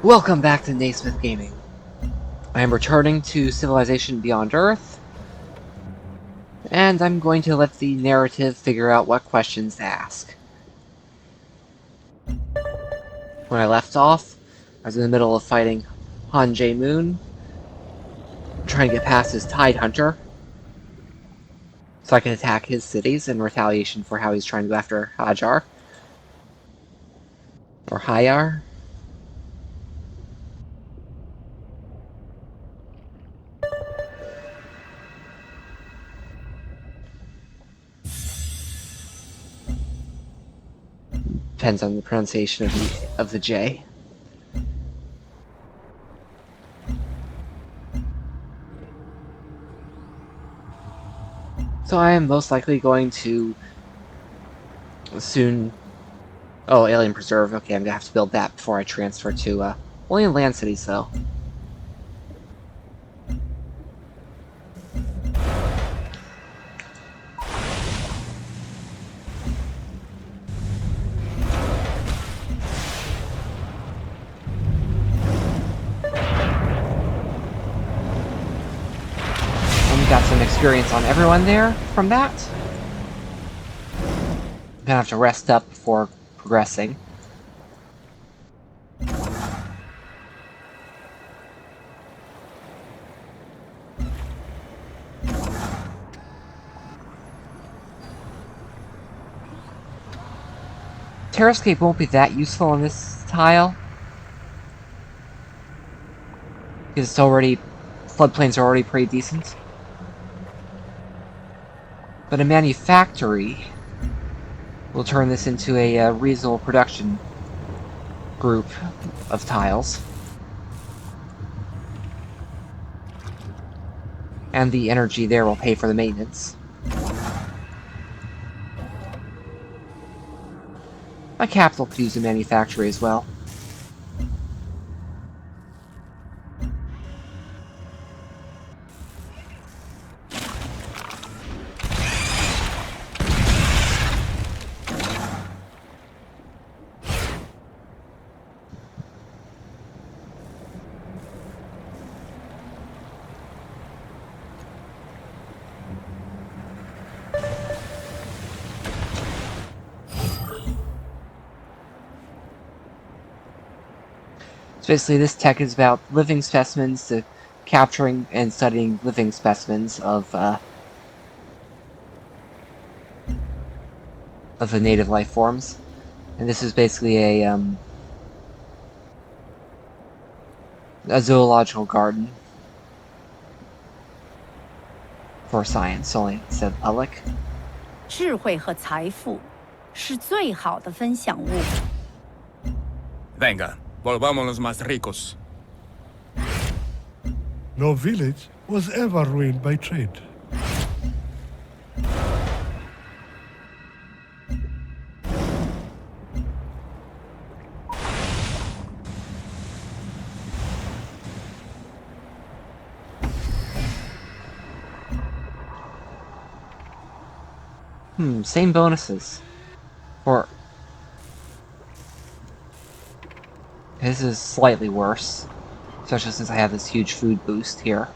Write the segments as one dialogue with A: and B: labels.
A: Welcome back to Naysmith Gaming. I am returning to Civilization Beyond Earth, and I'm going to let the narrative figure out what questions to ask. When I left off, I was in the middle of fighting Han Jae-moon, trying to get past his Tide Hunter, so I can attack his cities in retaliation for how he's trying to go after Hajar. Or Hayar. Depends on the pronunciation of the J. So I am most likely going to soon... Oh, Alien Preserve. Okay, I'm gonna have to build that before I transfer to, only in land cities, though. Got some experience on everyone there from that. I'm gonna have to rest up before progressing. Terrascape won't be that useful on this tile, because it's already... floodplains are already pretty decent. But a manufactory will turn this into a reasonable production group of tiles. And the energy there will pay for the maintenance. My capital could use a manufactory as well. So basically this tech is about living specimens to capturing and studying living specimens of the native life forms. And this is basically a zoological garden for science only instead of public.
B: 智慧和财富是最好的分享物。
C: Venga, volvámonos más ricos.
D: No village was ever ruined by trade.
A: Same bonuses. For... This is slightly worse. Especially since I have this huge food boost here.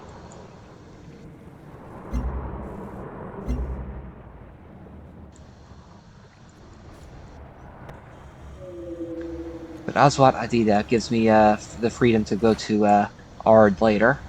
A: But Aswat Adida gives me the freedom to go to Ard later.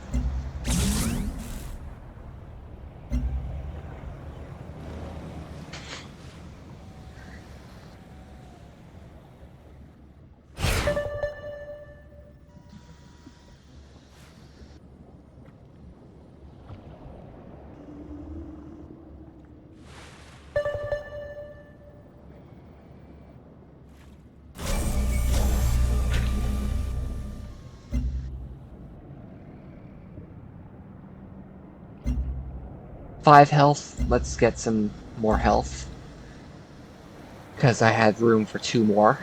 A: Five health. Let's get some more health. Because I had room for 2 more.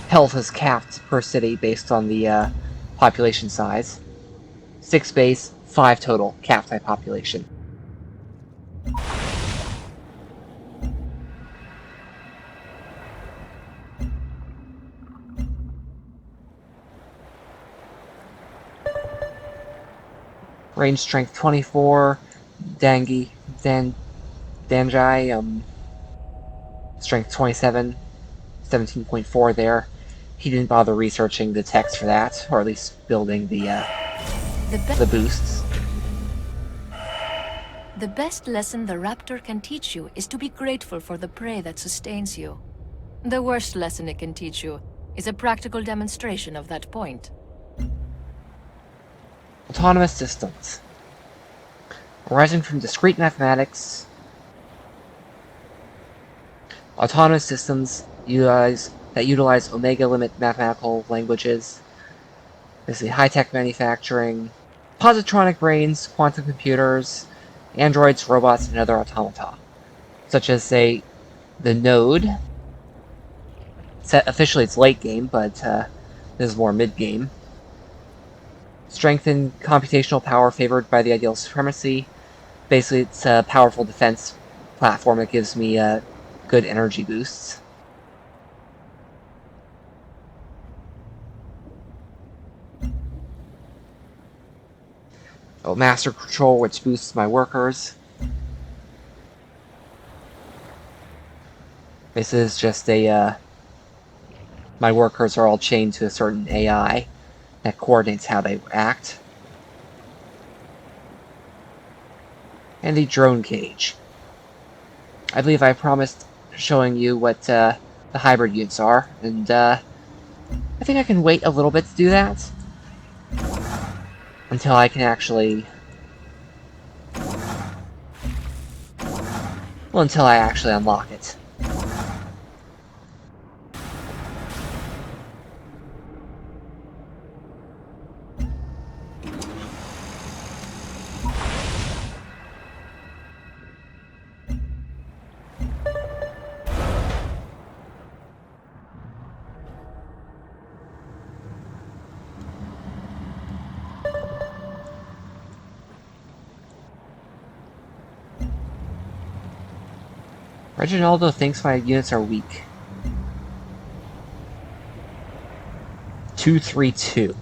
A: Health is capped per city based on the population size. 6 base, 5 total, capped by population. Range strength 24. Danjai, strength 27. 17.4 there. He didn't bother researching the text for that, or at least building the boosts.
E: The best lesson the raptor can teach you is to be grateful for the prey that sustains you. The worst lesson it can teach you is a practical demonstration of that point.
A: Autonomous systems. Arising from discrete mathematics, autonomous systems utilize omega limit mathematical languages. Basically, high-tech manufacturing, positronic brains, quantum computers, androids, robots, and other automata, such as, say, the Node. Officially, it's late game, but this is more mid-game. Strength and computational power favored by the ideal Supremacy. Basically, it's a powerful defense platform that gives me good energy boosts. Oh, master control, which boosts my workers. This is just a my workers are all chained to a certain AI that coordinates how they act. And the drone cage. I believe I promised showing you what the hybrid units are, and I think I can wait a little bit to do that until I can actually... well, until I actually unlock it. Reginaldo thinks my units are weak. 232.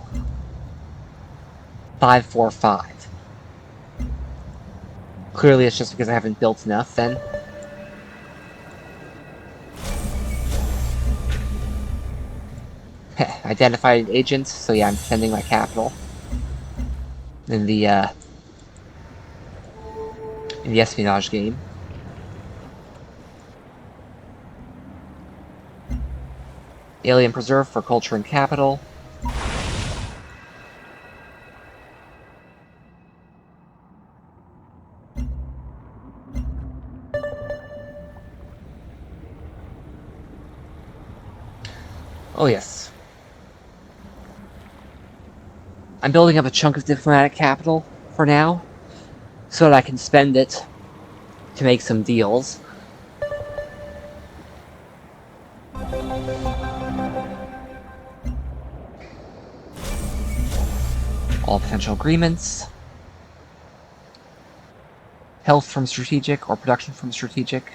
A: 545. Clearly it's just because I haven't built enough then. Identified agents, so yeah, I'm defending my capital. In the espionage game. Alien Preserve for culture and capital. Oh yes. I'm building up a chunk of diplomatic capital for now, so that I can spend it to make some deals. All potential agreements. Health from strategic or production from strategic.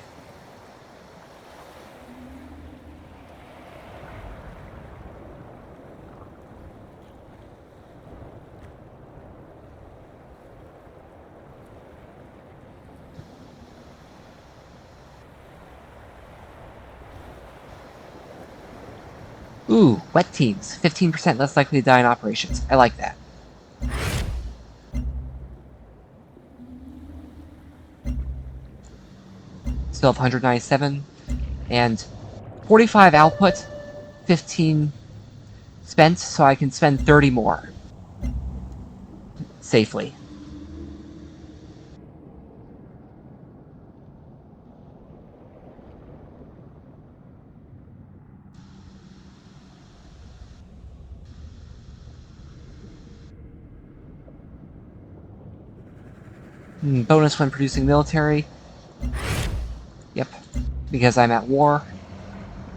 A: Ooh, wet teams. 15% less likely to die in operations. I like that. Still have 197. And 45 output, 15 spent, so I can spend 30 more. Safely. Bonus when producing military. Yep. Because I'm at war.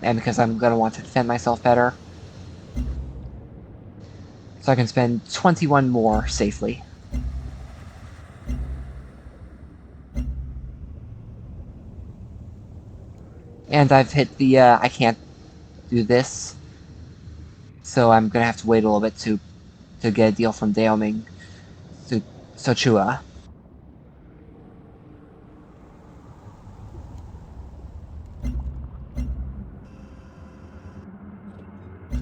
A: And because I'm going to want to defend myself better. So I can spend 21 more safely. And I've hit the, I can't do this. So I'm going to have to wait a little bit to get a deal from Daoming to Sochua.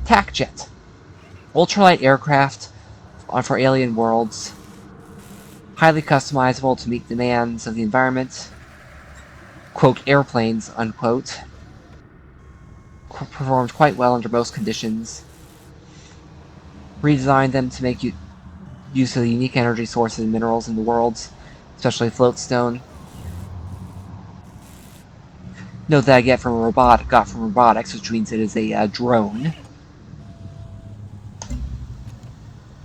A: Attack jet. Ultralight aircraft for alien worlds. Highly customizable to meet demands of the environment. Quote, airplanes, unquote. Performed quite well under most conditions. Redesigned them to make use of the unique energy sources and minerals in the worlds, especially floatstone. Note that I got from robotics, which means it is a drone.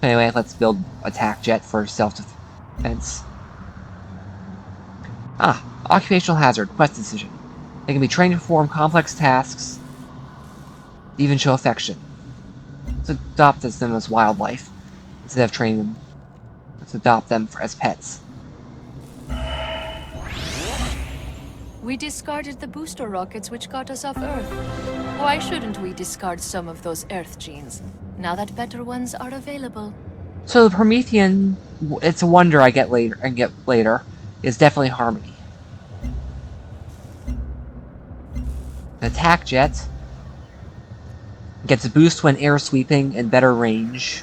A: Anyway, let's build attack jet for self-defense. Occupational hazard, quest decision. They can be trained to perform complex tasks, even show affection. Let's adopt them as wildlife, instead of training them. Let's adopt them as pets.
E: We discarded the booster rockets which got us off Earth. Why shouldn't we discard some of those Earth genes, now that better ones are available?
A: So the Promethean, it's a wonder I get later, is definitely harmony. An attack jet gets a boost when air sweeping and better range.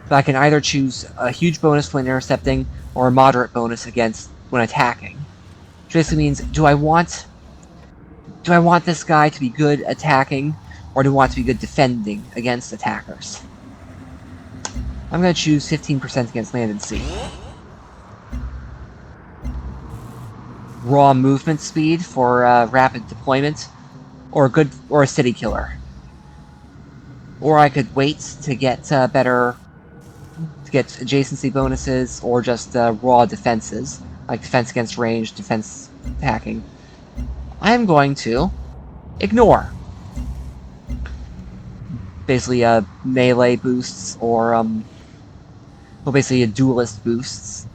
A: But I can either choose a huge bonus when intercepting or a moderate bonus against when attacking. Which basically means, do I want this guy to be good attacking, or do I want to be good defending against attackers? I'm going to choose 15% against land and sea. Raw movement speed for rapid deployment, or a city killer. Or I could wait to get adjacency bonuses, or just raw defenses, like defense against range, defense attacking. I am going to ignore. Basically, melee boosts, or basically a duelist boosts,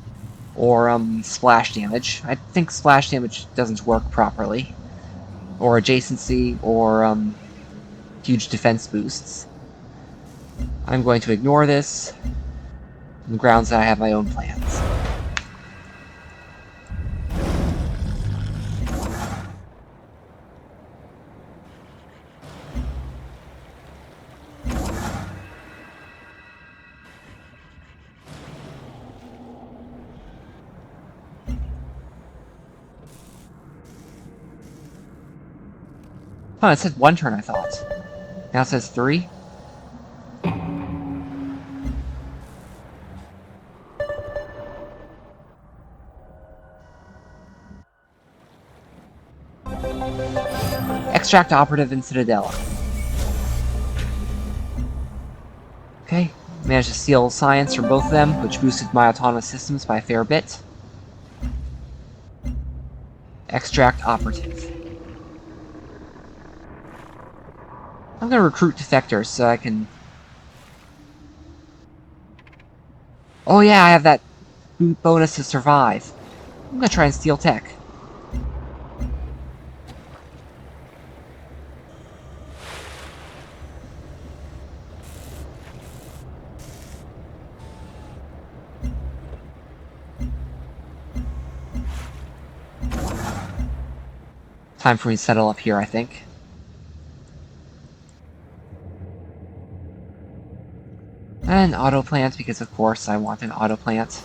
A: or splash damage. I think splash damage doesn't work properly. Or adjacency, or huge defense boosts. I'm going to ignore this on the grounds that I have my own plans. Oh, it said 1 turn, I thought. Now it says 3? Extract Operative in Citadel. Okay, managed to steal science from both of them, which boosted my autonomous systems by a fair bit. Extract Operative. I'm gonna recruit defectors so I can... Oh yeah, I have that bonus to survive. I'm gonna try and steal tech. Time for me to settle up here, I think. And auto plant, because of course I want an auto plant.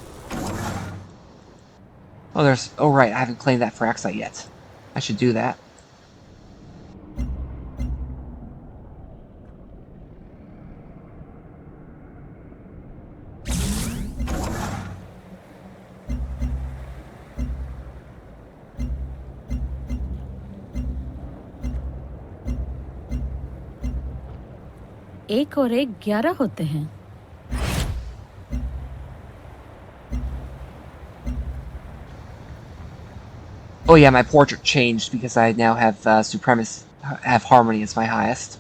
A: Oh right, I haven't claimed that for Exite yet. I should do that.
B: एक और एक 11 होते हैं.
A: Oh yeah, my portrait changed because I now have Supremacy, have Harmony as my highest.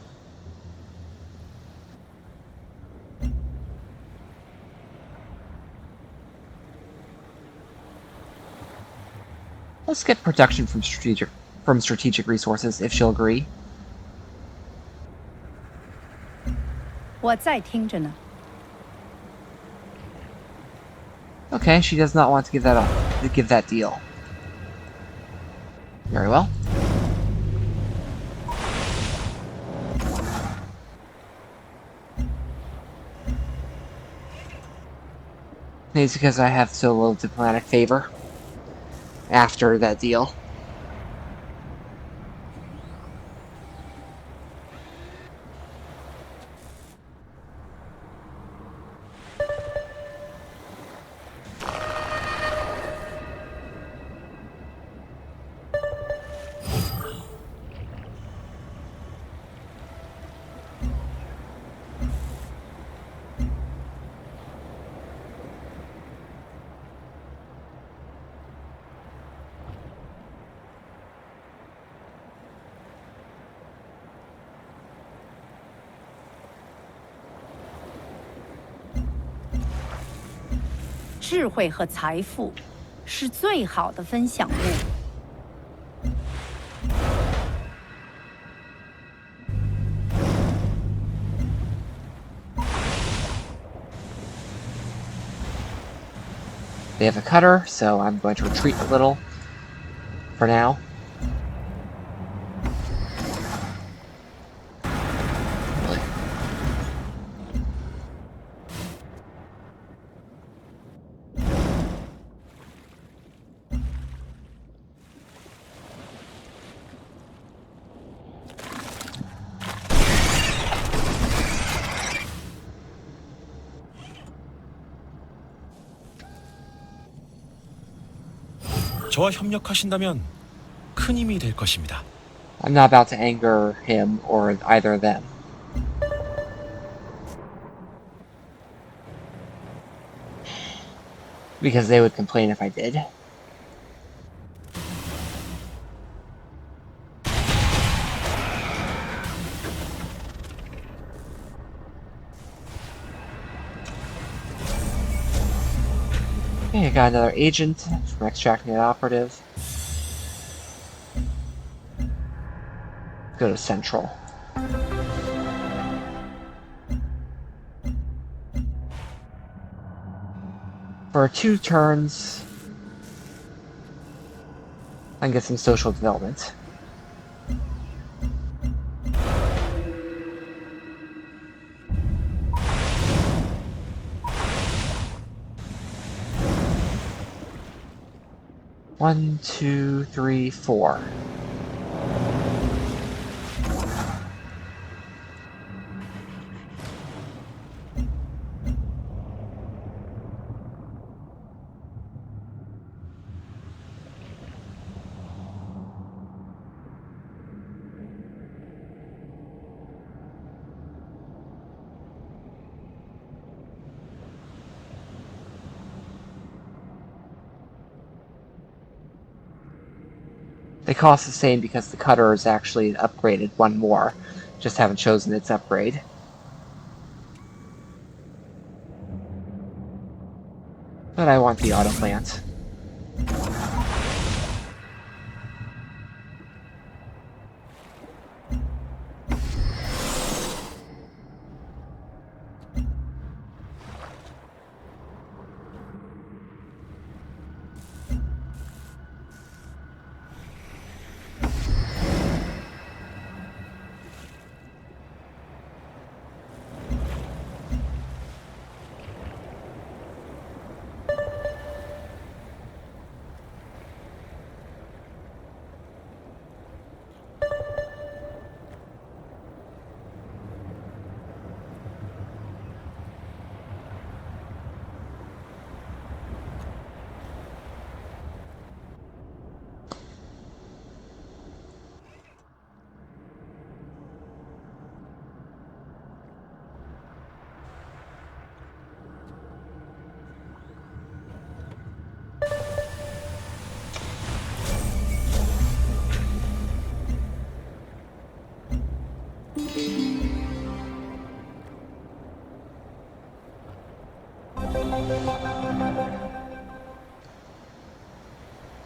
A: Let's get production from strategic resources, if she'll agree.
B: 我在听着呢.
A: Okay, she does not want to give that up. To give that deal. Very well. Maybe it's because I have so little diplomatic favor after that deal.
B: 智慧和财富是最好的分享物。
A: They have a cutter, so I'm going to retreat a little for now. Really.
F: 저와 협력하신다면 큰 힘이 될 것입니다.
A: I'm not about to anger him or either of them. Because they would complain if I did. Okay, I got another agent from extracting that operative. Go to Central. For 2 turns, I can get some social development. One, two, three, 4. They cost the same because the cutter is actually upgraded 1 more. Just haven't chosen its upgrade. But I want the auto plant.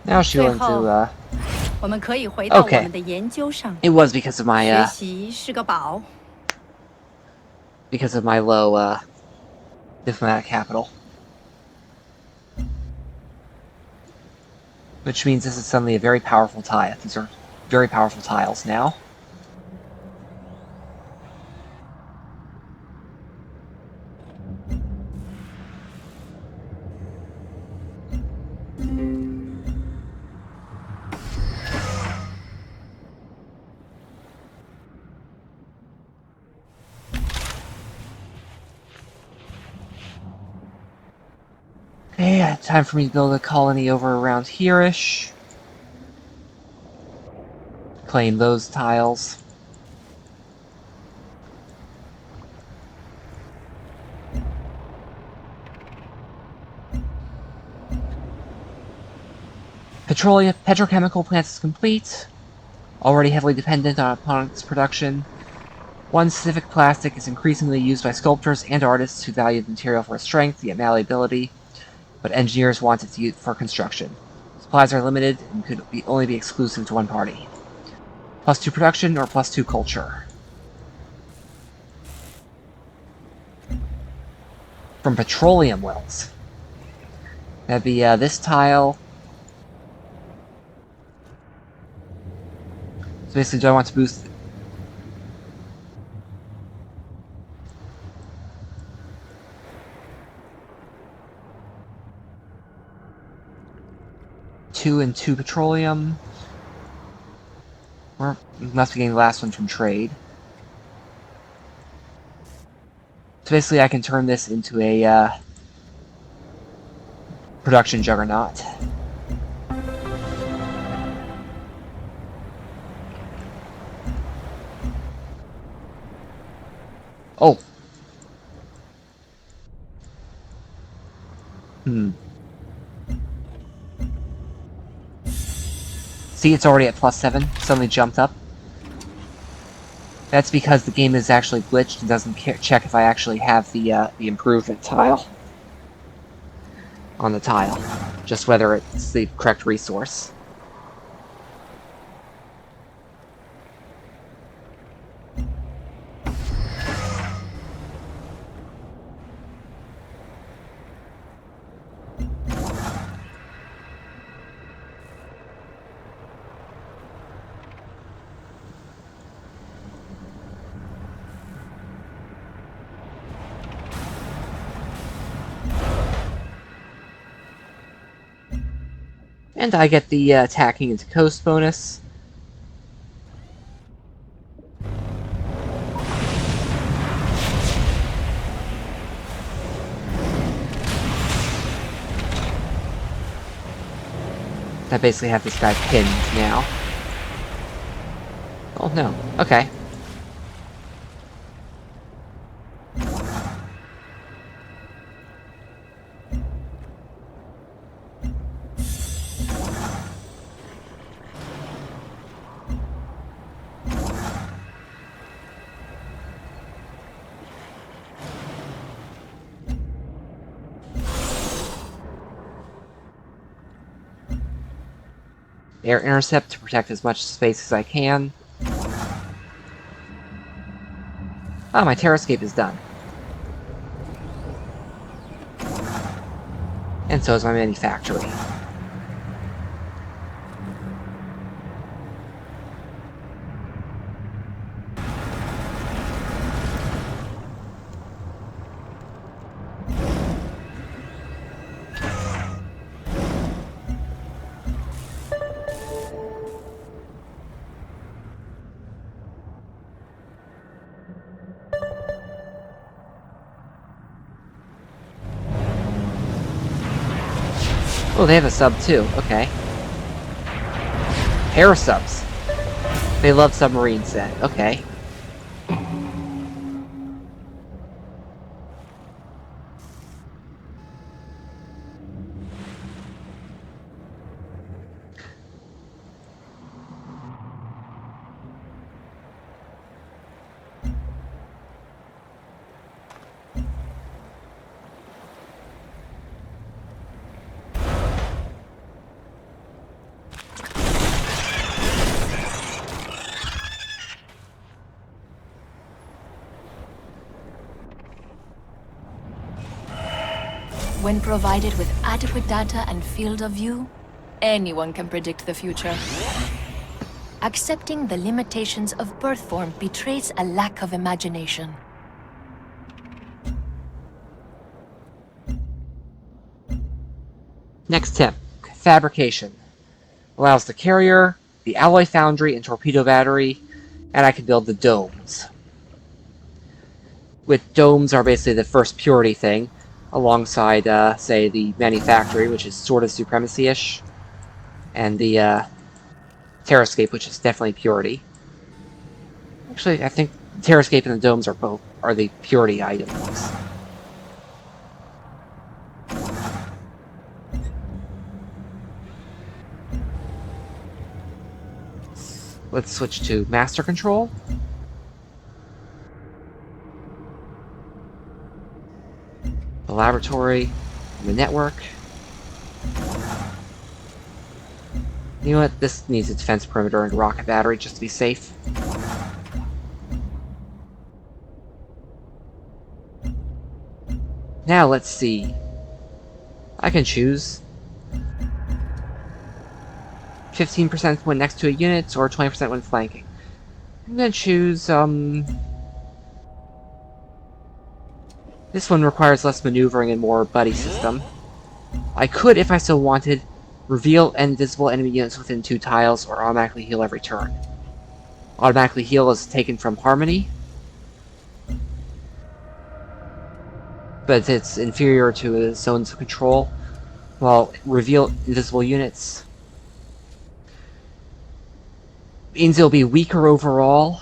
A: Now she went to,
B: 我们可以回到我
A: Okay.
B: 们的研究上。
A: It was because of my,
B: 学习是个宝。
A: because of my low, diplomatic capital. Which means this is suddenly a very powerful tile. These are very powerful tiles now. Okay, time for me to build a colony over around here-ish. Claim those tiles. Petrochemical plant is complete. Already heavily dependent on opponent's production. One specific plastic is increasingly used by sculptors and artists who value the material for its strength, yet malleability, but engineers want its use for construction. Supplies are limited and could only be exclusive to one party. +2 production or +2 culture. From petroleum wells. That'd be this tile. So basically, do I want to boost... Two and 2 petroleum. Or must be getting the last one from trade. So basically I can turn this into a production juggernaut. Oh. See, it's already at +7. Suddenly jumped up. That's because the game is actually glitched and doesn't check if I actually have the improvement tile on the tile. Just whether it's the correct resource. And I get the attacking into coast bonus. I basically have this guy pinned now. Oh no, okay. Air intercept to protect as much space as I can. Ah, my terrascape is done. And so is my manufactory. Oh, they have a sub too. Okay. Pair subs. They love submarine set. Okay.
E: When provided with adequate data and field of view, Anyone can predict the future. Accepting the limitations of birth form betrays a lack of imagination.
A: Next tip, fabrication. Allows the carrier, the alloy foundry, and torpedo battery, and I can build the domes. With domes are basically the first purity thing, alongside, say, the manufactory, which is sort of supremacy-ish, and the terrascape, which is definitely purity. Actually, I think terrascape and the domes are the purity items. Let's switch to master control. The laboratory, the network. You know what? This needs a defense perimeter and rocket battery just to be safe. Now let's see. I can choose 15% when next to a unit or 20% when flanking. I'm gonna choose, this one requires less maneuvering and more buddy system. I could, if I so wanted, reveal invisible enemy units within 2 tiles or automatically heal every turn. Automatically heal is taken from Harmony, but it's inferior to the zones of control, while reveal invisible units means it'll be weaker overall,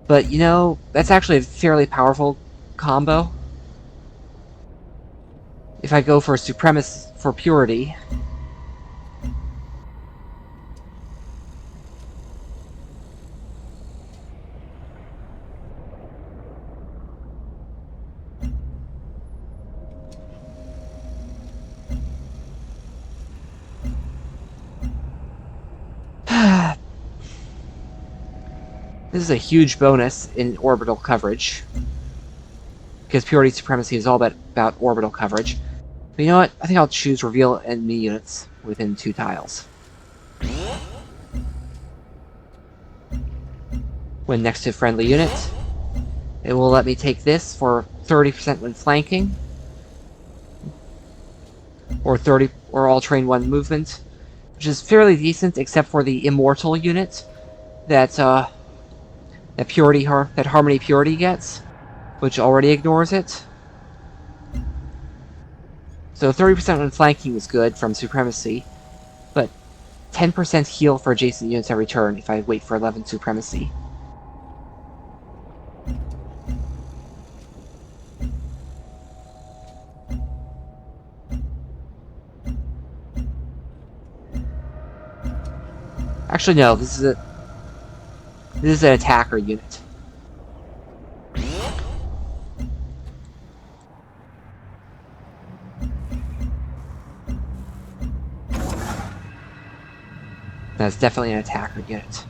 A: but you know, that's actually a fairly powerful combo. If I go for Supremacy for purity, this is a huge bonus in orbital coverage, because Purity Supremacy is all about orbital coverage. But you know what? I think I'll choose Reveal Enemy Units within 2 tiles. When next to a friendly unit, it will let me take this for 30% when flanking, or all terrain 1 movement, which is fairly decent except for the Immortal unit that Harmony Purity gets, which already ignores it. So 30% when flanking is good from Supremacy, but 10% heal for adjacent units every turn if I wait for 11 Supremacy. Actually, no, this is an attacker unit. That's definitely an attacker unit.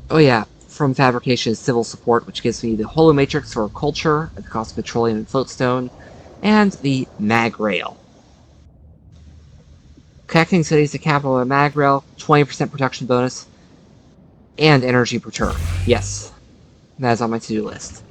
A: Oh yeah, from Fabrication is Civil Support, which gives me the Holo Matrix for Culture at the cost of Petroleum and Floatstone, and the Mag Rail. Connecting cities to capital and Mag Rail, 20% production bonus, and energy per turn. Yes, that is on my to-do list.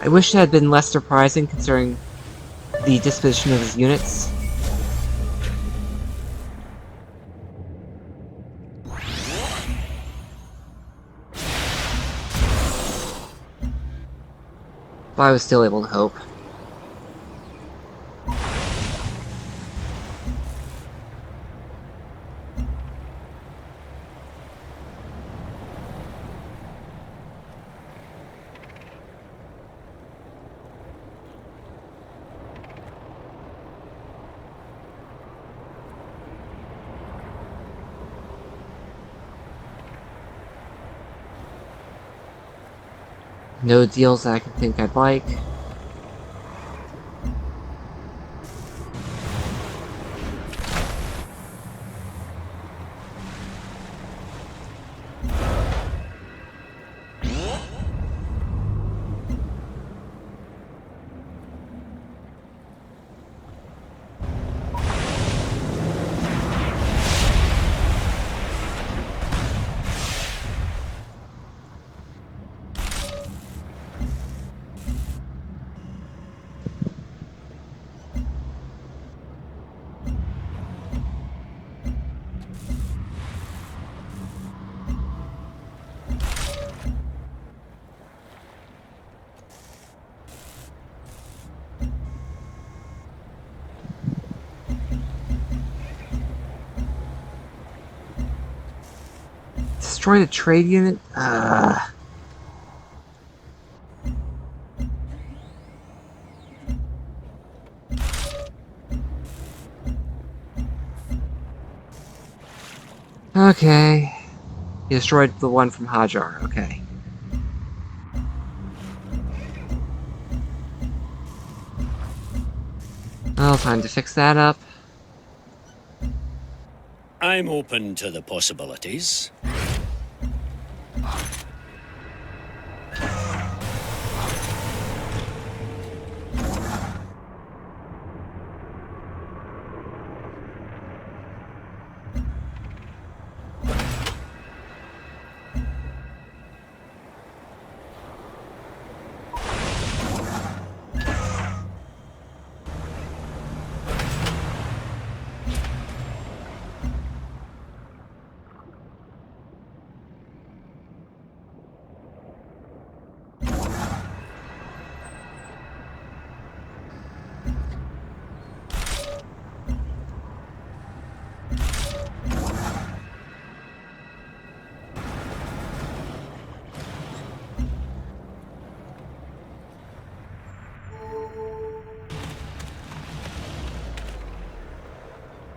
A: I wish it had been less surprising considering the disposition of his units. But I was still able to hope. No deals that I can think I'd like. Destroy the trade unit? Okay. He destroyed the one from Hajar, okay. Well, time to fix that up.
G: I'm open to the possibilities.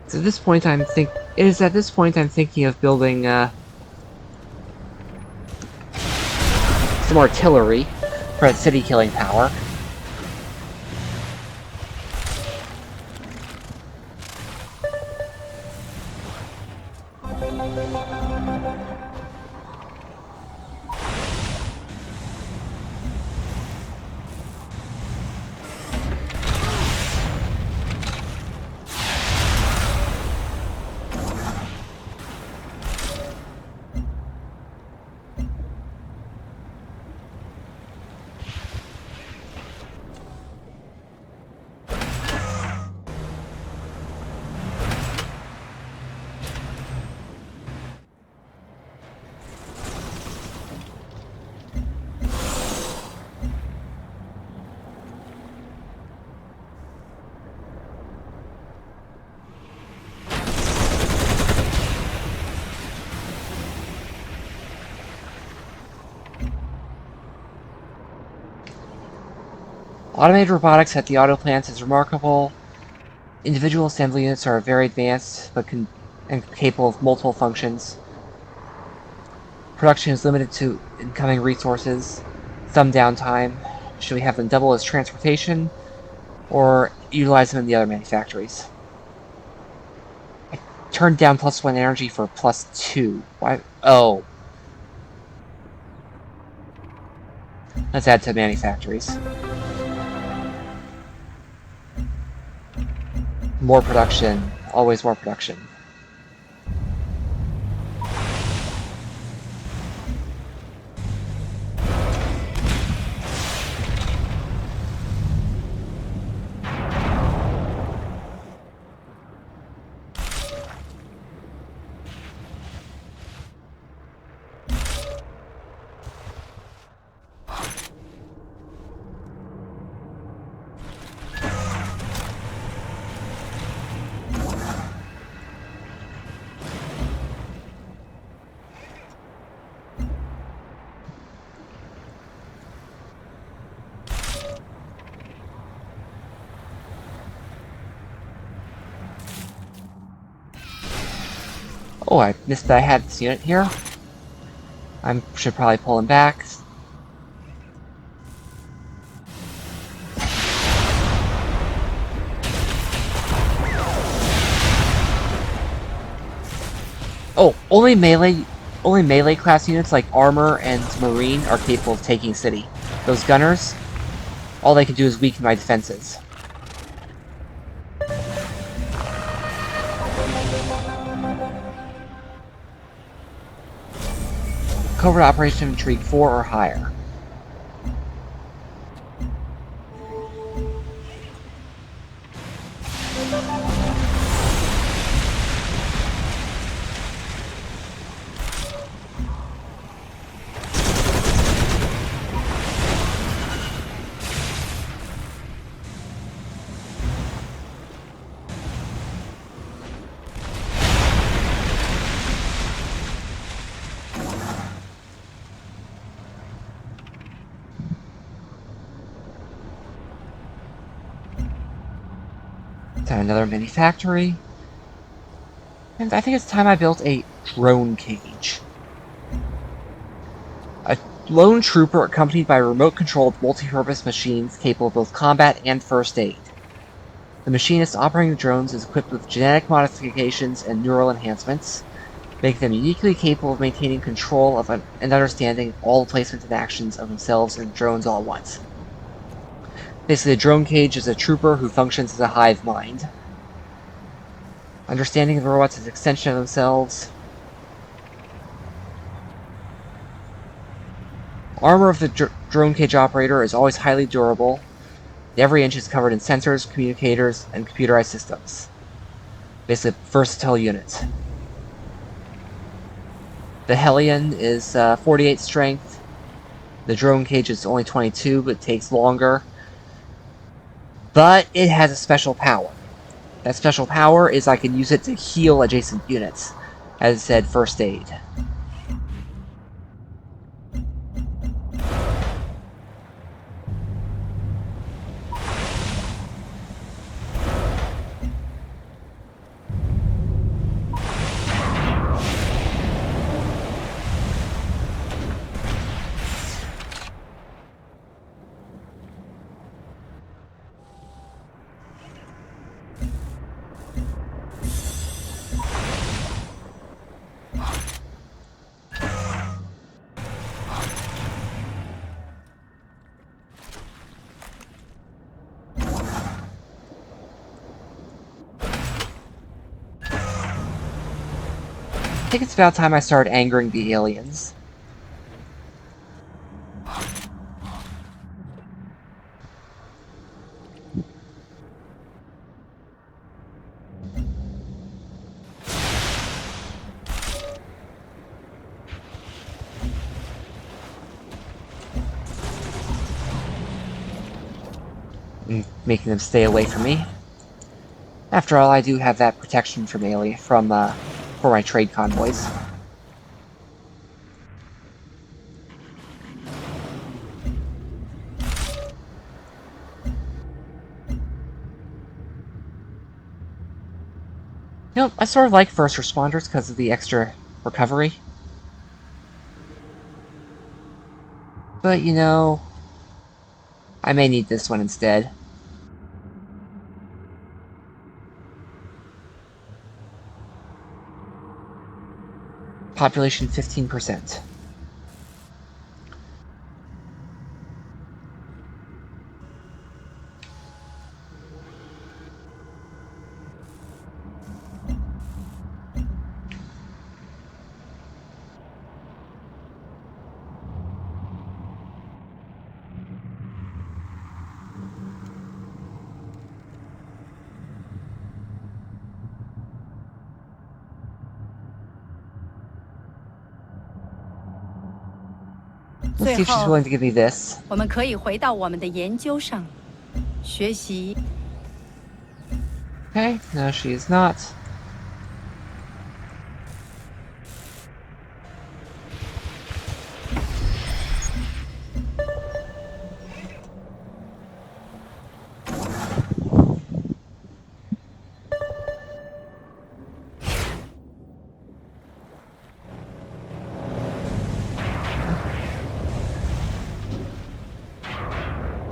A: So at this point I'm thinking of building some artillery for its city killing power. Automated robotics at the auto plants is remarkable. Individual assembly units are very advanced but capable of multiple functions. Production is limited to incoming resources. Some downtime. Should we have them double as transportation or utilize them in the other manufactories? I turned down +1 energy for +2. Why? Oh. Let's add to manufactories. More production. Always more production. Oh, I missed that I had this unit here. I should probably pull him back. Oh, only melee class units like armor and marine are capable of taking city. Those gunners, all they can do is weaken my defenses. Covert operation intrigue 4 or higher. Then another mini factory. And I think it's time I built a drone cage. A lone trooper accompanied by remote-controlled multi-purpose machines capable of both combat and first aid. The machinist operating the drones is equipped with genetic modifications and neural enhancements, making them uniquely capable of maintaining control of and understanding all the placements and actions of themselves and drones all at once. Basically, a drone cage is a trooper who functions as a hive mind. Understanding the robots is an extension of themselves. Armor of the drone cage operator is always highly durable. Every inch is covered in sensors, communicators, and computerized systems. Basically, a versatile unit. The Hellion is 48 strength. The drone cage is only 22, but takes longer. But it has a special power. That special power is I can use it to heal adjacent units. As I said, first aid. I think it's about time I started angering the aliens. And making them stay away from me. After all, I do have that protection from for my trade convoys. You know, I sort of like first responders because of the extra recovery. But, you know, I may need this one instead. Population 15%. Let's see if she's willing to give me this.
B: 我们可以回到我们的研究上，学习。
A: Okay, no, she is not.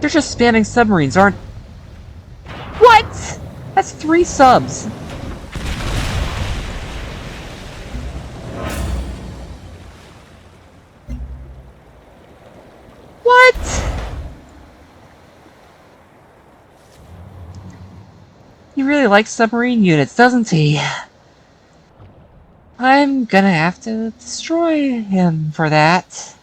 A: They're just spamming submarines, aren't... What?! That's 3 subs! What?! He really likes submarine units, doesn't he? I'm gonna have to destroy him for that.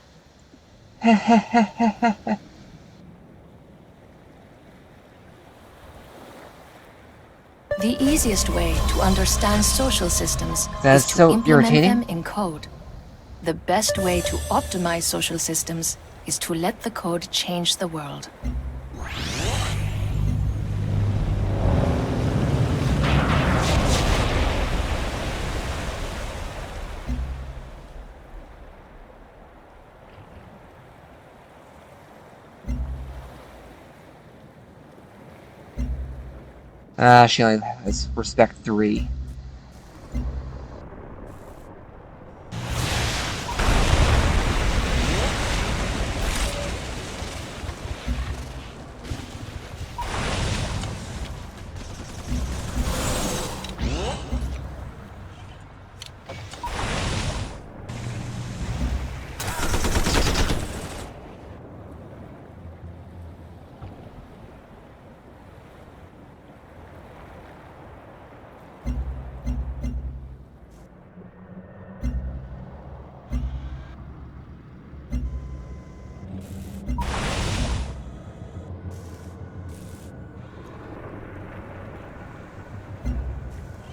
E: The easiest way to understand social systems
A: That's
E: is to
A: so
E: implement
A: irritating.
E: them in code. The best way to optimize social systems is to let the code change the world.
A: She only has respect 3.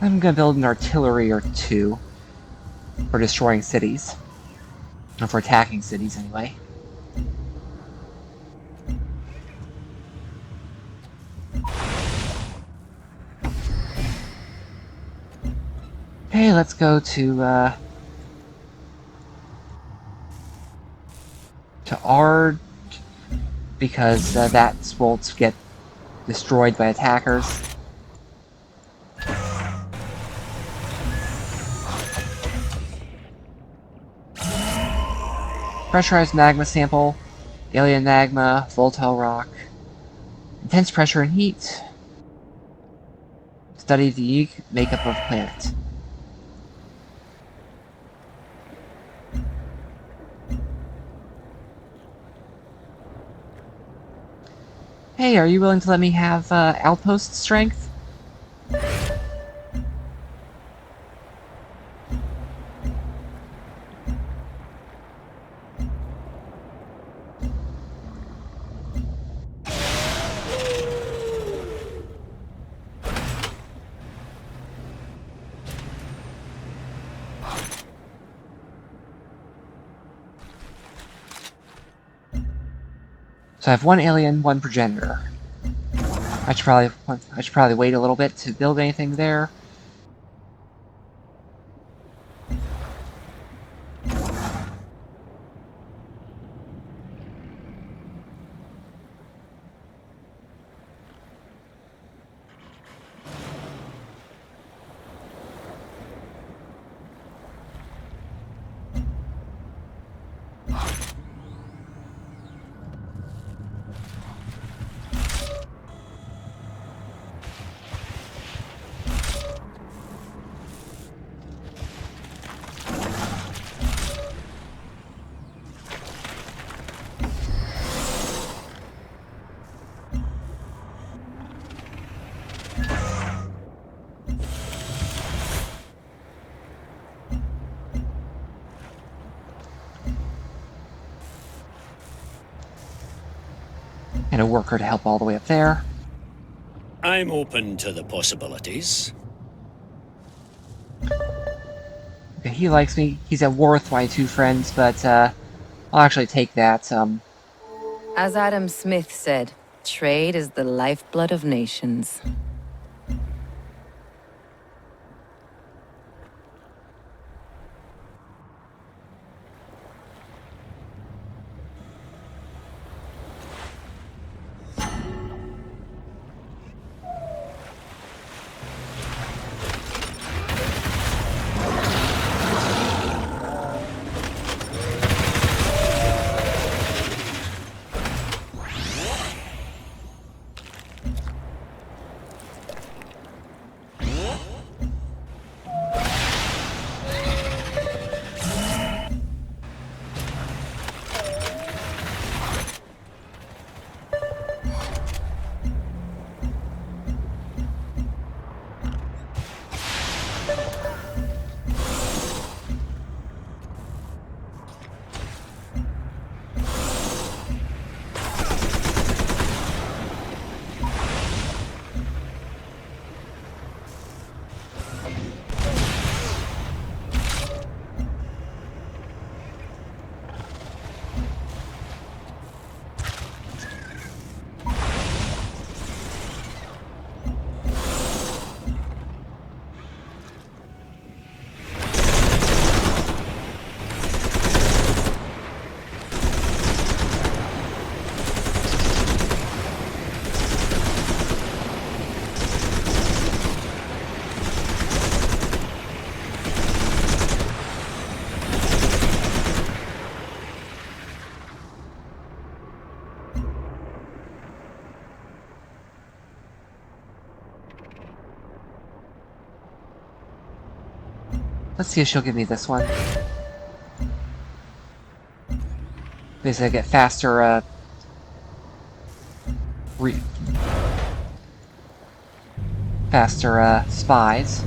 A: I'm gonna build an artillery or 2 for destroying cities. Or for attacking cities, anyway. Okay, let's go to Ard, because that won't get destroyed by attackers. Pressurized magma sample, alien magma, volatile rock, intense pressure and heat. Study the unique makeup of planet. Hey, are you willing to let me have outpost strength? So I have 1 alien, 1 progenitor. I should probably wait a little bit to build anything there. And a worker to help all the way up there.
G: I'm open to the possibilities.
A: Okay, he likes me. He's at war with my 2 friends, but I'll actually take that.
H: As Adam Smith said, trade is the lifeblood of nations.
A: Let's see if she'll give me this one. Basically, I get faster, faster, spies.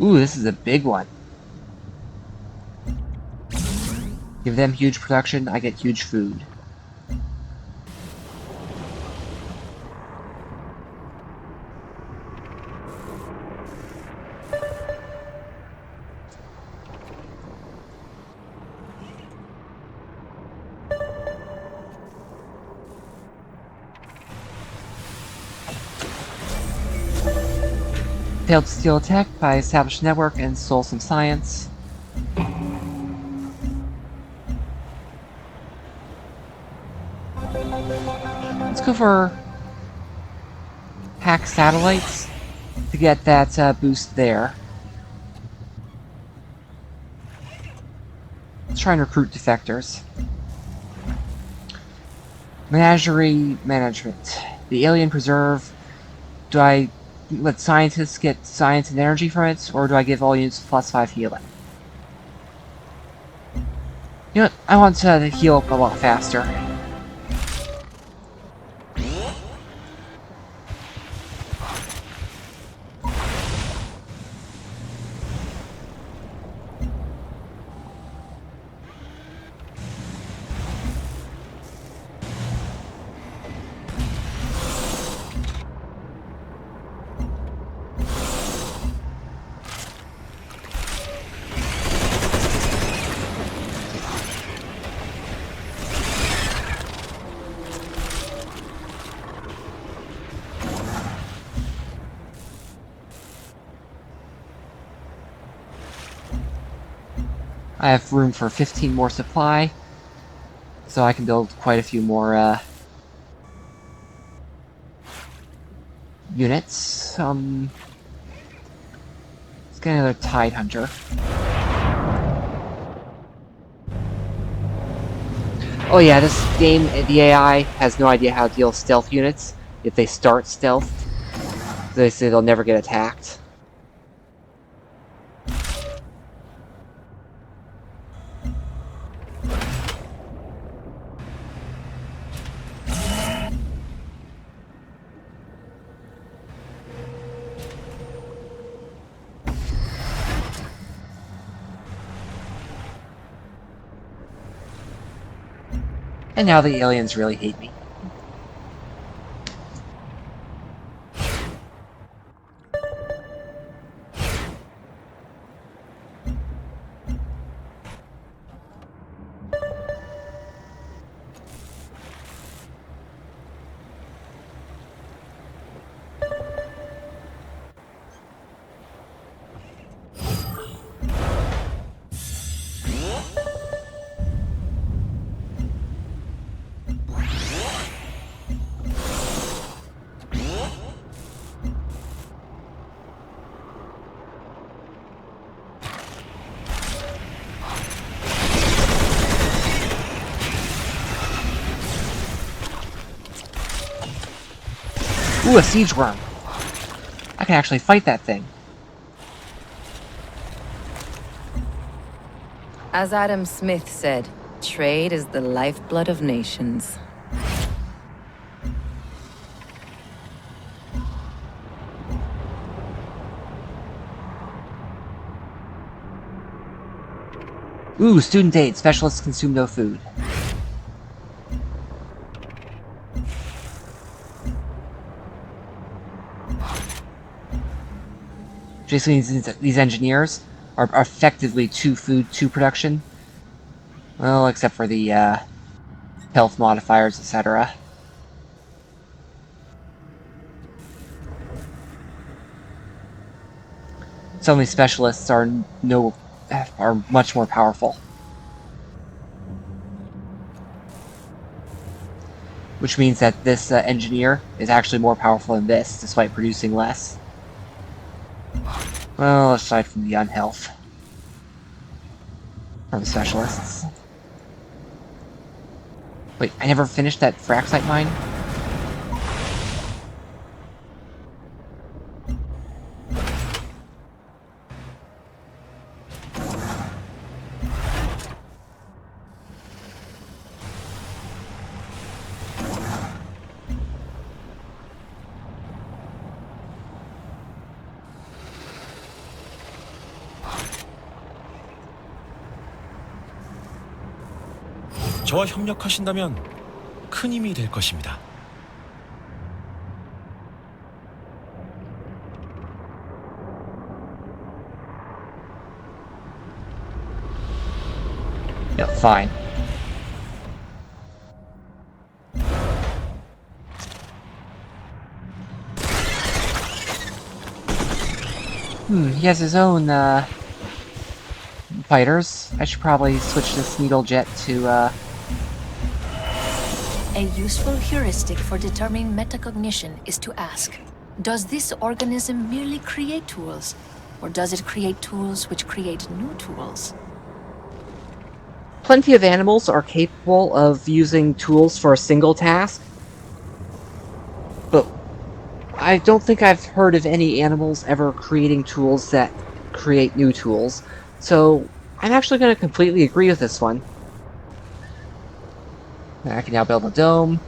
A: Ooh, this is a big one. Give them huge production, I get huge food. Failed to steal attack by established network and stole some science. Let's go for hack satellites to get that boost there. Let's try and recruit defectors. Menagerie management. The alien preserve. Do I let scientists get science and energy from it, or do I give all units +5 healing? You know what? I want to heal up a lot faster. I have room for 15 more supply, so I can build quite a few more units. Let's get another Tide Hunter. Oh yeah, this game, the AI has no idea how to deal with stealth units if they start stealth. They say they'll never get attacked. And now the aliens really hate me. Ooh, a siege worm. I can actually fight that thing.
H: As Adam Smith said, trade is the lifeblood of nations.
A: Ooh, student aid. Specialists consume no food. Basically, these engineers are effectively 2 food, 2 production. Well, except for the health modifiers, etc. some of these specialists are much more powerful. Which means that this engineer is actually more powerful than this, despite producing less. Well, aside from the unhealth from specialists. Wait, I never finished that fraxite mine?
F: 저와 협력하신다면 큰 힘이 될 것입니다.
A: Yeah, fine. He has his own, fighters. I should probably switch this needle jet to,
E: A useful heuristic for determining metacognition is to ask, does this organism merely create tools, or does it create tools which create new tools?
A: Plenty of animals are capable of using tools for a single task, but I don't think I've heard of any animals ever creating tools that create new tools, so I'm actually going to completely agree with this one. I can now build a dome,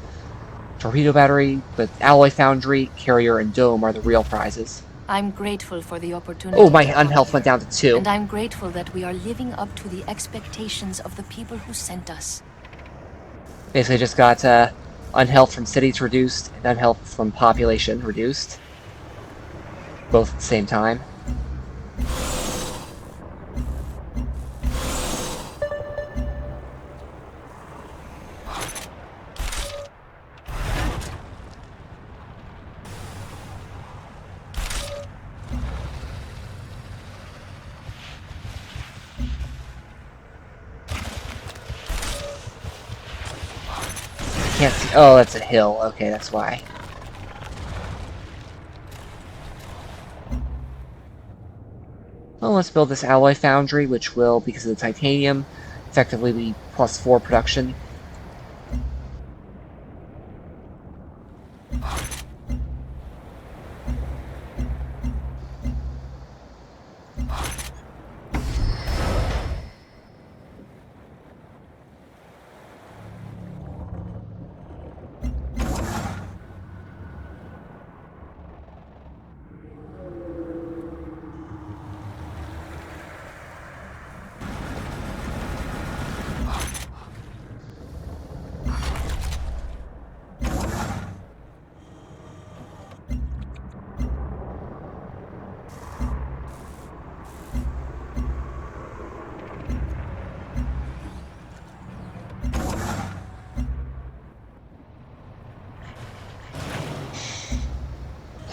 A: torpedo battery, but alloy foundry, carrier, and dome are the real prizes.
E: I'm grateful for the opportunity.
A: Oh, my
E: to come
A: unhealth
E: here,
A: went down to 2.
E: And I'm grateful that we are living up to the expectations of the people who sent us.
A: Basically just got unhealth from cities reduced and unhealth from population reduced. Both at the same time. Can't see. Oh, that's a hill. Okay, that's why. Well, let's build this alloy foundry, which will, because of the titanium, effectively be +4 production.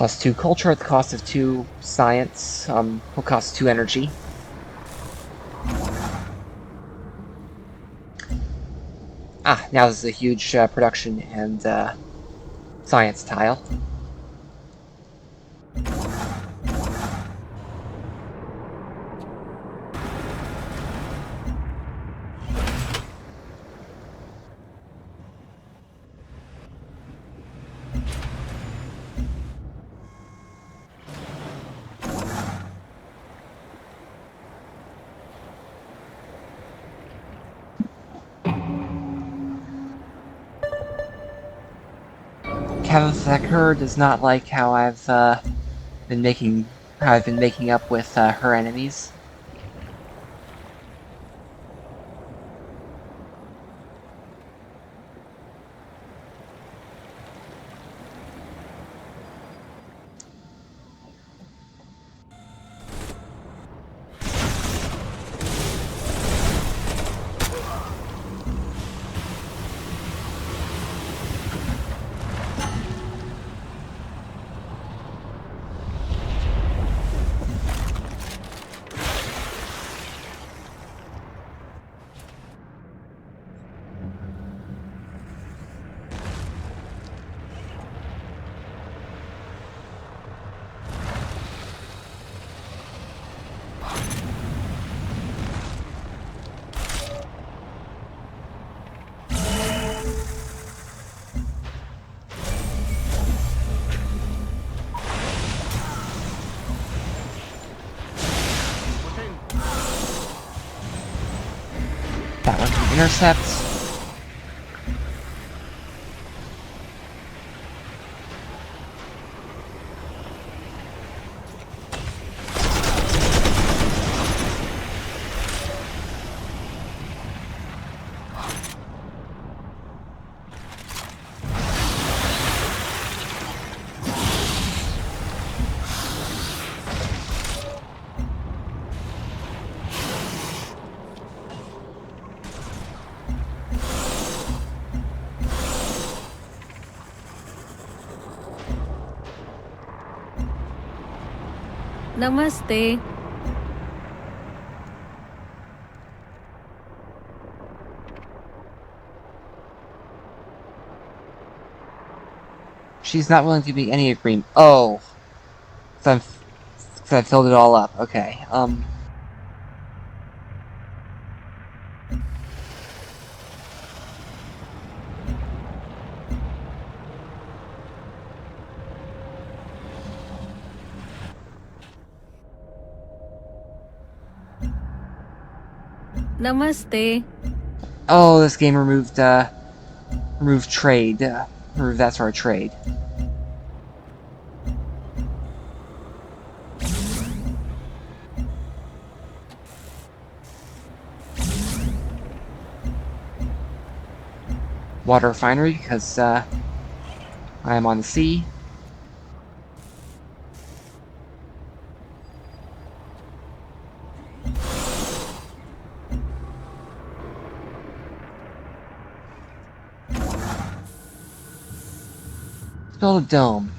A: +2 culture at the cost of 2 science, will cost 2 energy. Ah, now this is a huge production and science tile. Kavithakur does not like how I've been making up with her enemies. That one can intercept.
B: Namaste.
A: She's not willing to make any agreement. Oh, so I filled it all up. Okay.
B: Namaste.
A: Oh, this game removed trade. Removed that sort of trade. Water refinery, because I am on the sea. Build a dome.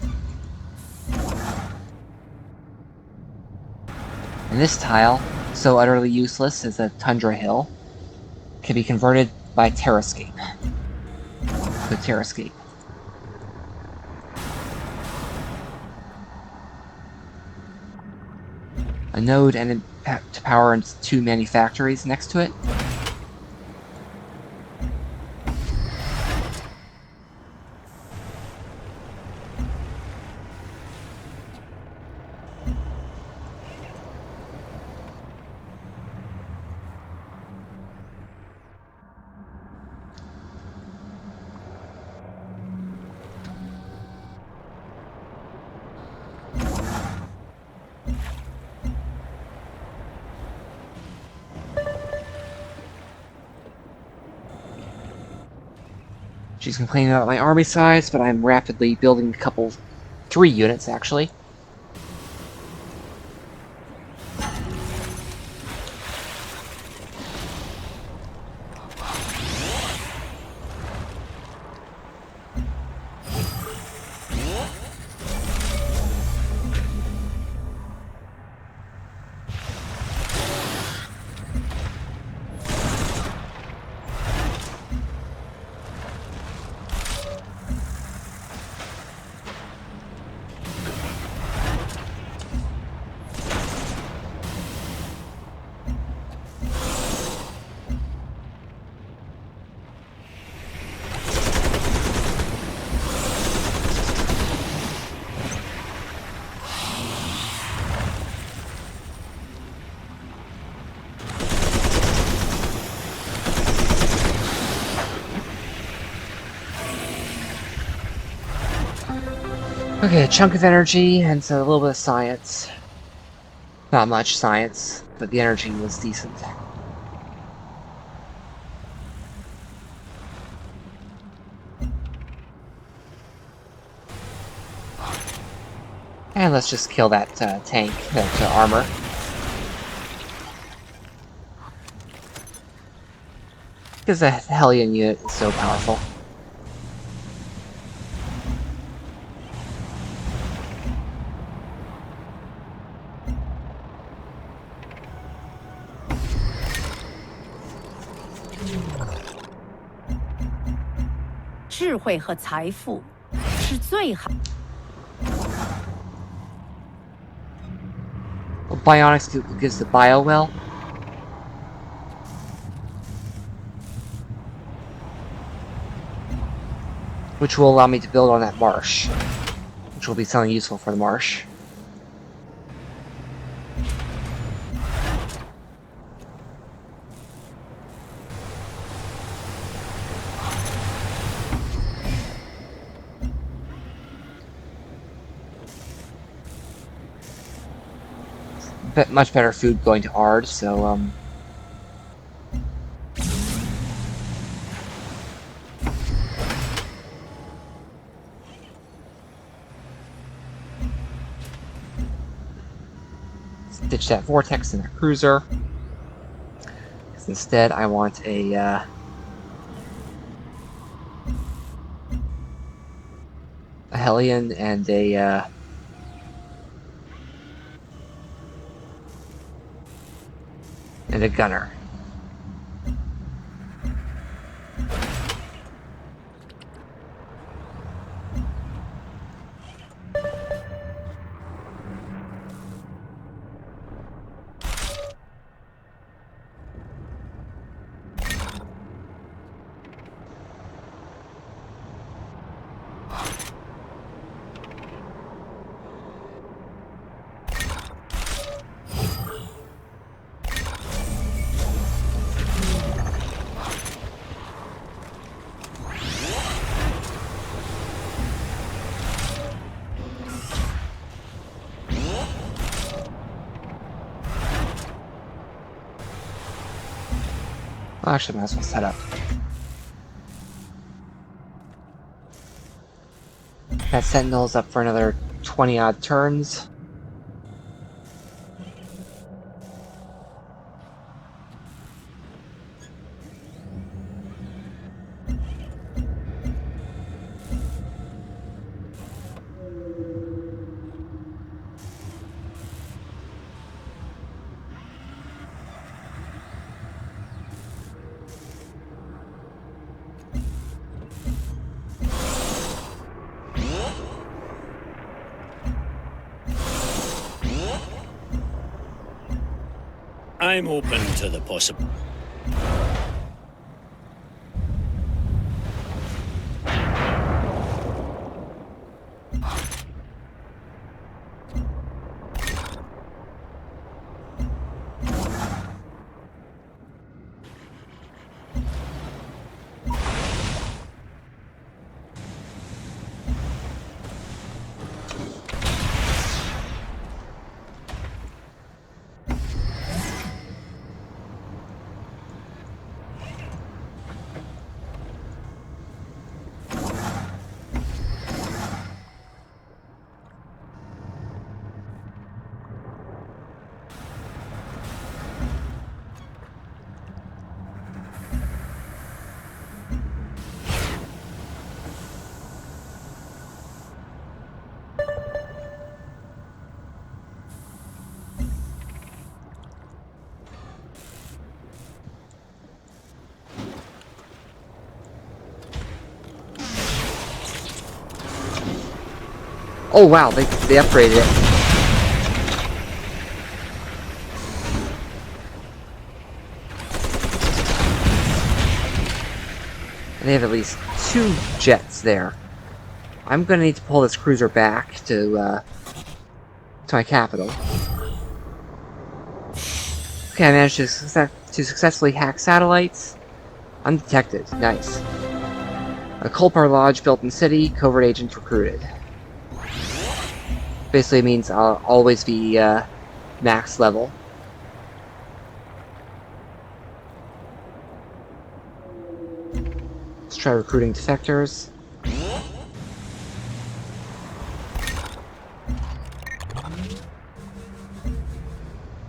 A: And this tile, so utterly useless as a tundra hill, can be converted by terrascape. To terrascape. A node and to power into 2 manufactories next to it. She's complaining about my army size, but I'm rapidly building a couple, 3 units actually. Okay, a chunk of energy and so a little bit of science. Not much science, but the energy was decent. And let's just kill that tank, that armor. Because the Hellion unit is so powerful. Bionics gives the bio well. Which will allow me to build on that marsh. Which will be something useful for the marsh. much better food going to Ard, so ditch that vortex in a cruiser. Because instead, I want a Hellion and a gunner. Well, actually, might as well set up. That Sentinel's up for another 20-odd turns.
G: I'm open to the possible.
A: Oh wow, they upgraded it. And they have at least 2 jets there. I'm gonna need to pull this cruiser back to my capital. Okay, I managed to successfully hack satellites. Undetected. Nice. A Culpar Lodge built in city, covert agent recruited. Basically means I'll always be max level. Let's try recruiting defectors.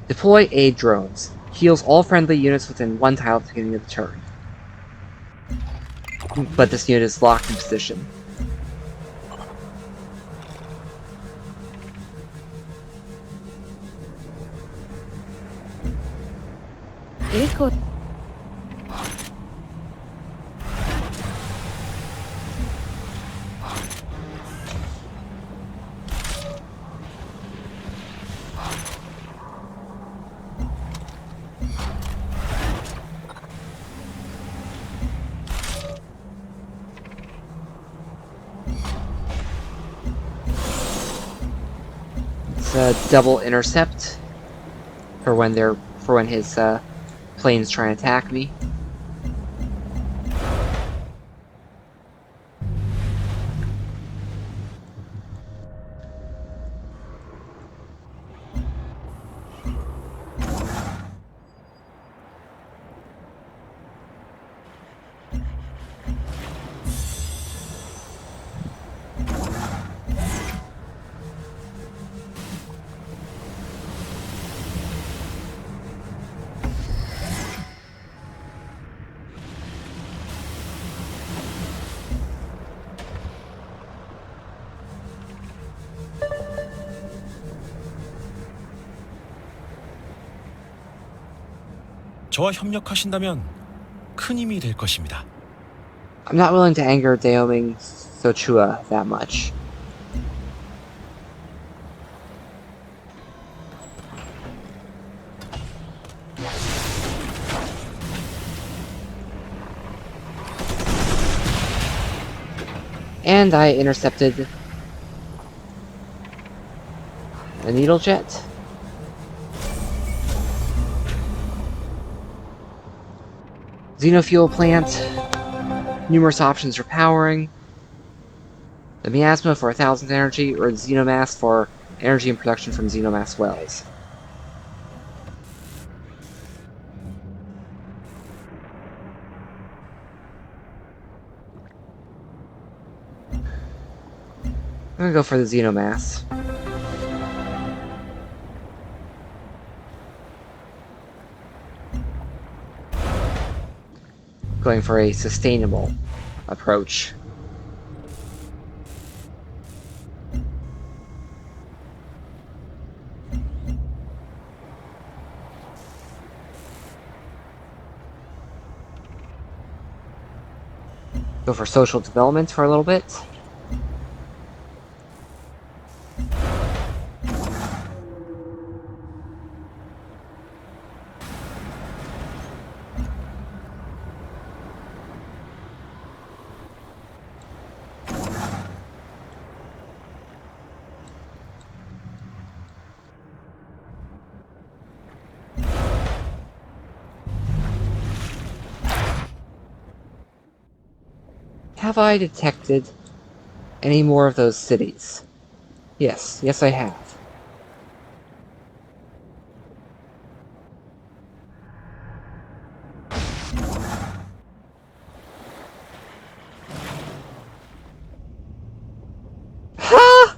A: Deploy aid drones. Heals all friendly units within 1 tile at the beginning of the turn. But this unit is locked in position.
H: Echo.
A: It's a double intercept for when his planes try and attack me.
F: 저와 협력하신다면 큰 힘이 될 것입니다.
A: I'm not willing to anger Daoming Sochua that much. And I intercepted a needle jet. Xenofuel plant. Numerous options for powering. The miasma for 1,000 energy, or the xenomass for energy and production from xenomass wells. I'm gonna go for the xenomass. Going for a sustainable approach. Go for social development for a little bit. Have I detected any more of those cities? Yes, yes I have. Ha!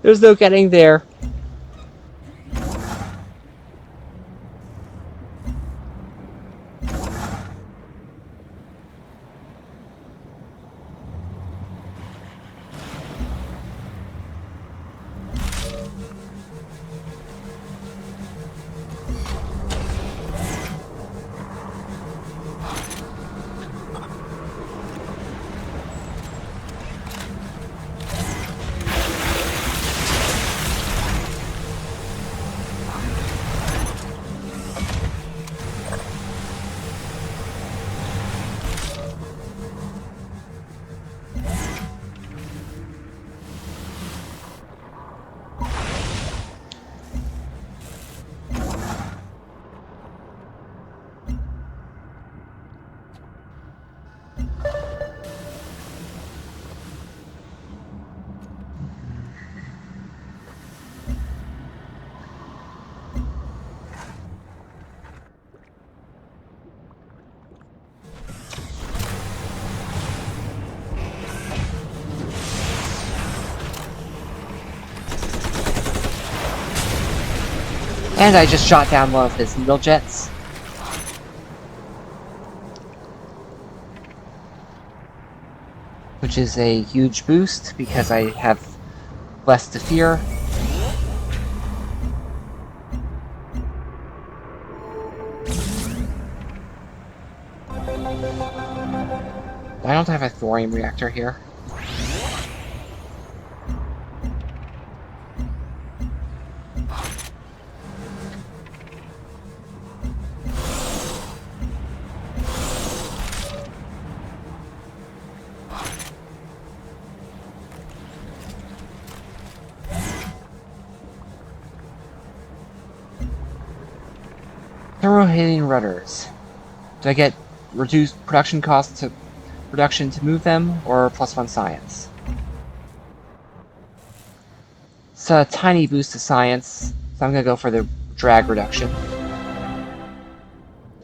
A: There's no getting there. And I just shot down one of his needle jets. Which is a huge boost because I have less to fear. I don't have a thorium reactor here. Hellion rudders. Do I get reduced production costs to production to move them, or +1 science? It's a tiny boost to science, so I'm gonna go for the drag reduction.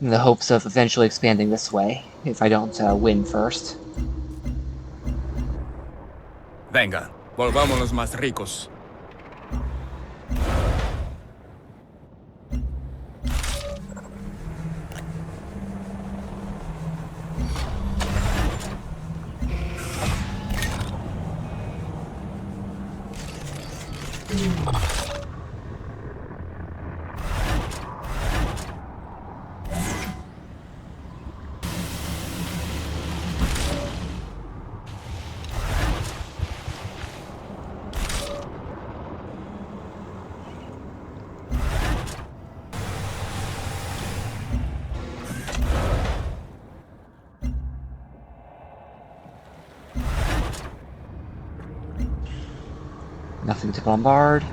A: In the hopes of eventually expanding this way, if I don't win first.
C: Venga, volvámonos más ricos.
A: Nothing to bombard.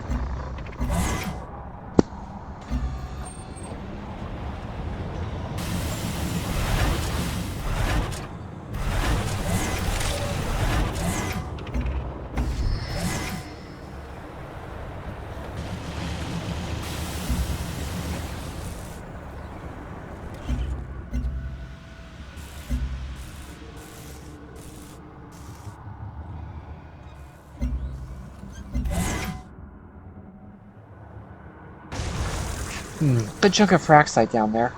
A: Good chunk of fraxite down there.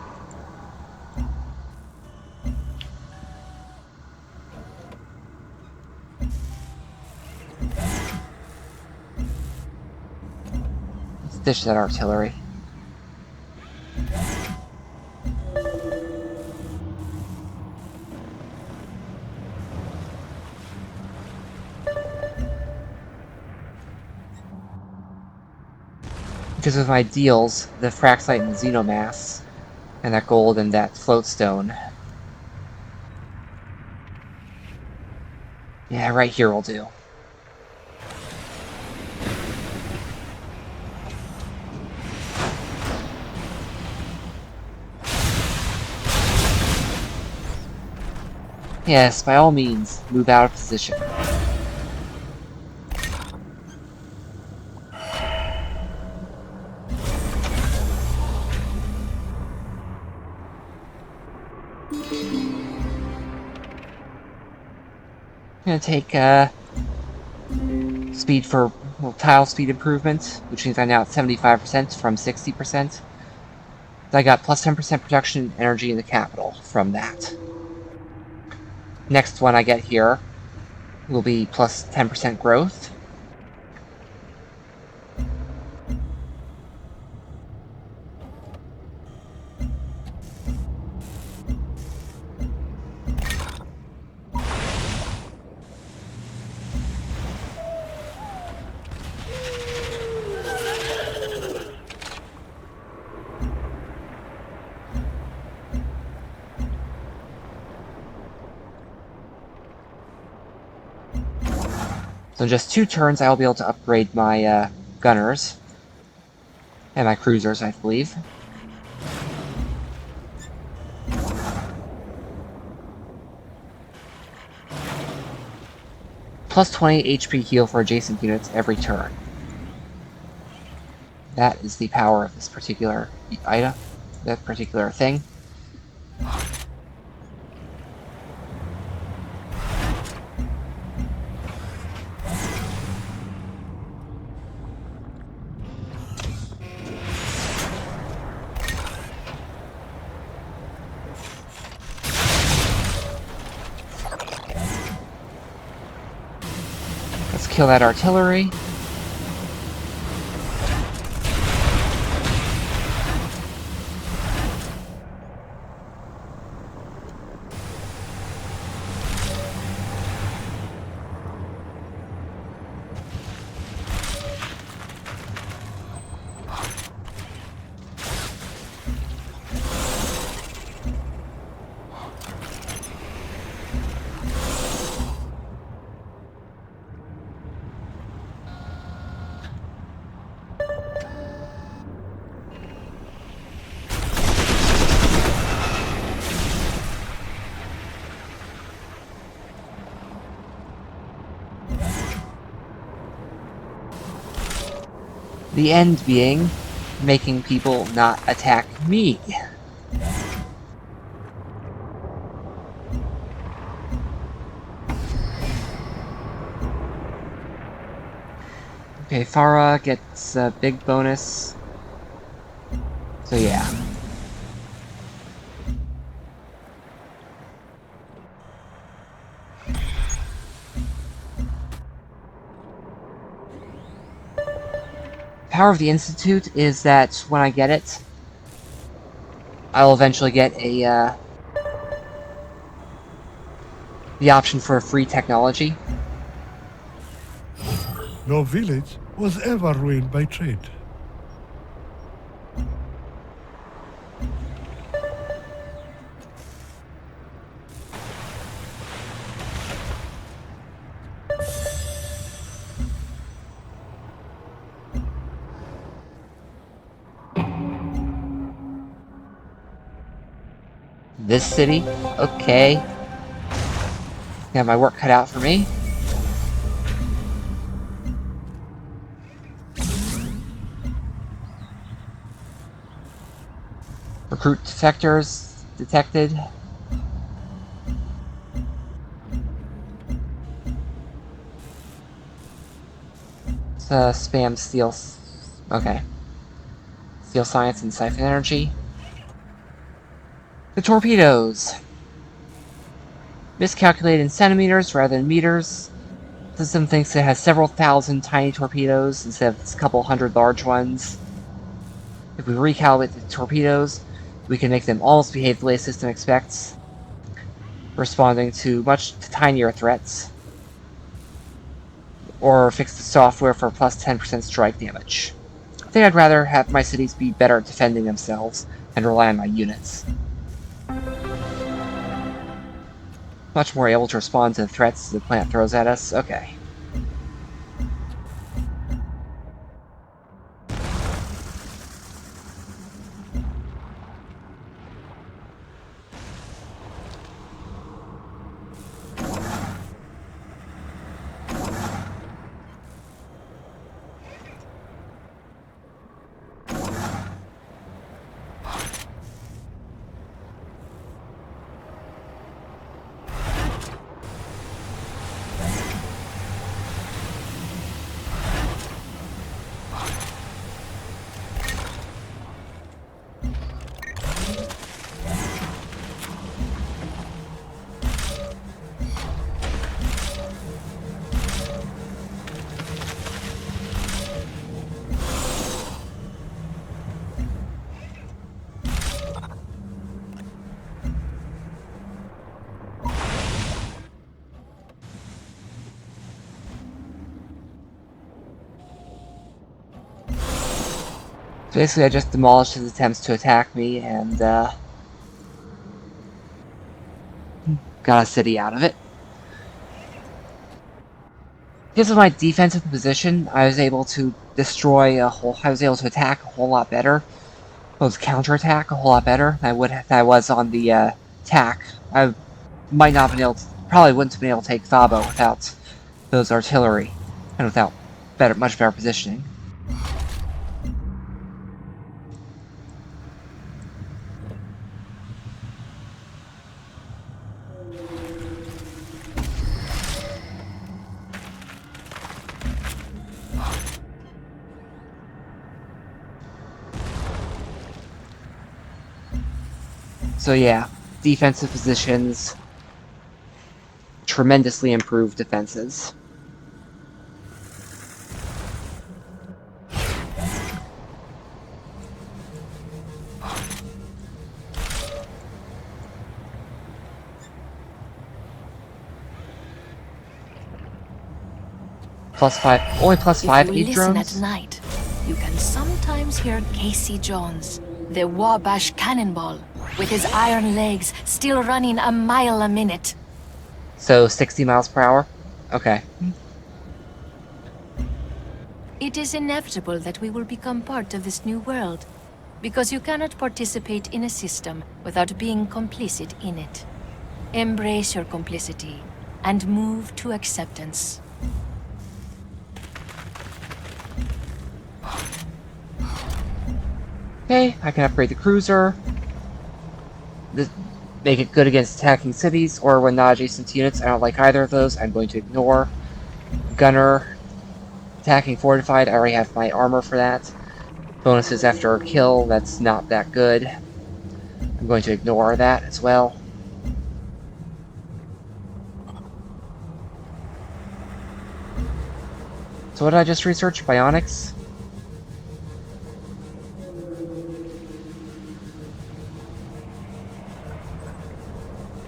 A: Let's dish that artillery. Because with my deals, the fraxite and the xenomass, and that gold and that floatstone. Yeah, right here will do. Yes, by all means, move out of position. I'm gonna take speed for tile speed improvement, which means I'm now at 75% from 60%. I got plus 10% production energy in the capital from that. Next one I get here will be plus 10% growth. So in just 2 turns, I will be able to upgrade my gunners. And my cruisers, I believe. Plus 20 HP heal for adjacent units every turn. That is the power of this particular item, that particular thing. Let's kill that artillery. The end being making people not attack me. Okay, Farah gets a big bonus. So yeah. Power of the Institute is that when I get it, I'll eventually get a the option for a free technology.
D: No village was ever ruined by trade.
A: This city? Okay. Got my work cut out for me. Recruit defectors detected. Spam steel. Okay. Steel science and siphon energy. The torpedoes. Miscalculated in centimeters rather than meters. The system thinks it has several thousand tiny torpedoes instead of a couple hundred large ones. If we recalibrate the torpedoes, we can make them almost behave the way the system expects, responding to much tinier threats. Or fix the software for plus 10% strike damage. I think I'd rather have my cities be better at defending themselves and rely on my units. Much more able to respond to the threats the planet throws at us. Okay. Basically, I just demolished his attempts to attack me and got a city out of it. Because of my defensive position, I was able to attack a whole lot better. Well, counterattack a whole lot better than I was on the attack. I might not have been able to, probably wouldn't have been able to take Thabo without those artillery and without much better positioning. So yeah, defensive positions, tremendously improved defenses. Only plus 5
E: If you
A: aid
E: listen
A: drones?
E: at night, you can sometimes hear Casey Jones, the Wabash cannonball, with his iron legs still running a mile a minute.
A: So 60 miles per hour? Okay.
E: It is inevitable that we will become part of this new world, because you cannot participate in a system without being complicit in it. Embrace your complicity, and move to acceptance.
A: Okay, I can upgrade the cruiser. Make it good against attacking cities, or when not adjacent to units. I don't like either of those. I'm going to ignore. Gunner. Attacking fortified, I already have my armor for that. Bonuses after a kill, that's not that good. I'm going to ignore that as well. So what did I just research? Bionics?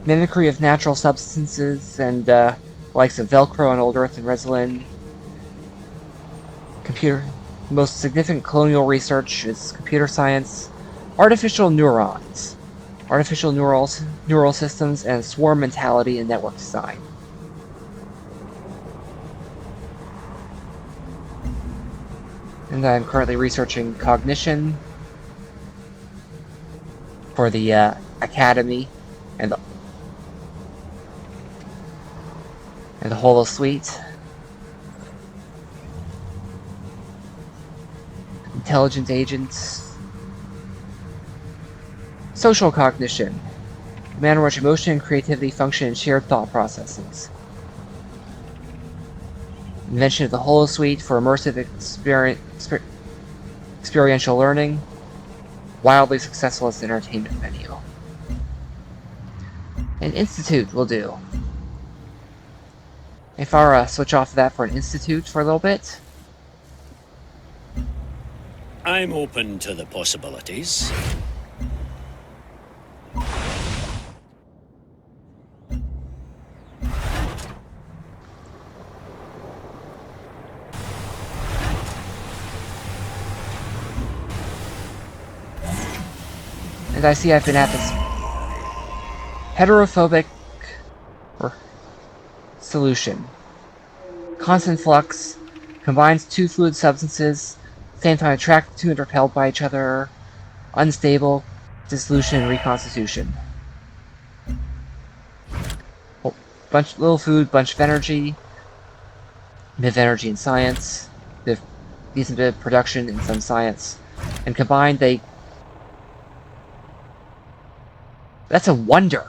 A: Mimicry of natural substances and likes of Velcro on old Earth and Resolin. Most significant colonial research is computer science, artificial neurons, artificial neural systems, and swarm mentality and network design. And I'm currently researching cognition for the Academy And the holosuite. Intelligent agents. Social cognition. The manner in which emotion and creativity function in shared thought processes. Invention of the holosuite for immersive experiential learning. Wildly successful as an entertainment venue. An institute will do. If I switch off of that for an institute for a little bit.
G: I'm open to the possibilities.
A: And I see I've been at this heterophobic solution. Constant flux, combines two fluid substances, same time attracted to and repelled by each other, unstable, dissolution and reconstitution. Little food, bunch of energy, bit of energy in science, decent bit of production in some science, and combined they... That's a wonder!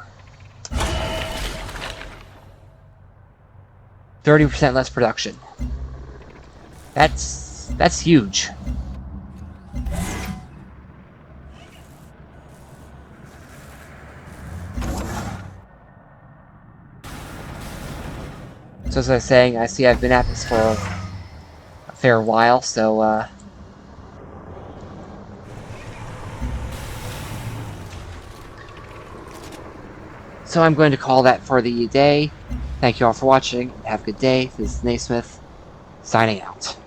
A: 30% less production. That's huge. So as I was saying, I see I've been at this for a fair while, so so I'm going to call that for the day. Thank you all for watching, and have a good day. This is Naysmith, signing out.